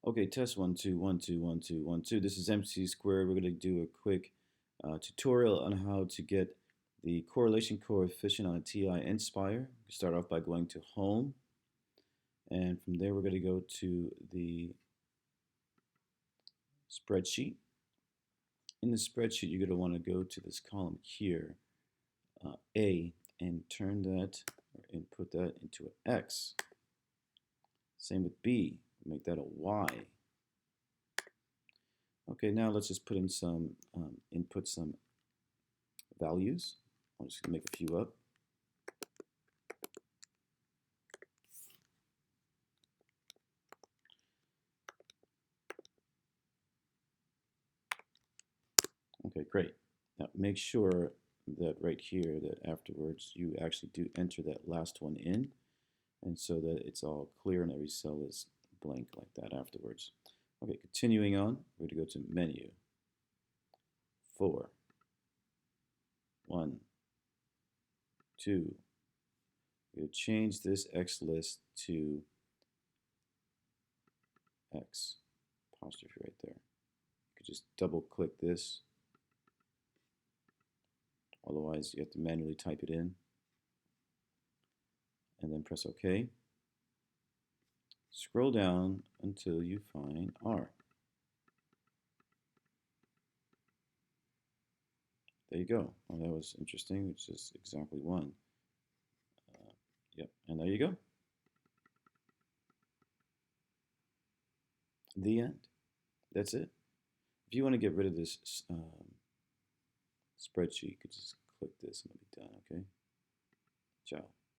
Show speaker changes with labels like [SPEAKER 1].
[SPEAKER 1] Okay, test 1 2 1 2 1 2 1 2. This is MC squared. We're going to do a quick tutorial on how to get the correlation coefficient on a TI Nspire. We start off by going to Home, and from there we're going to go to the spreadsheet. In the spreadsheet, you're going to want to go to this column here, A, and turn that or input that into an X. Same with B, make that a Y. Okay, now let's just put in some, input some values. I'm just going to make a few up. Okay, great. Now make sure that right here that afterwards you actually do enter that last one in, and so that it's all clear and every cell is blank like that afterwards. Okay, continuing on, we're going to go to Menu, 4, 1, 2. We're going to change this X list to X, apostrophe right there. You could just double click this. Otherwise, you have to manually type it in. And then press OK. Scroll down until you find R. There you go. Well, that was interesting. It's just exactly one. Yep, and there you go. The end. That's it. If you want to get rid of this spreadsheet, you could just click this and it'll be done, okay? Ciao.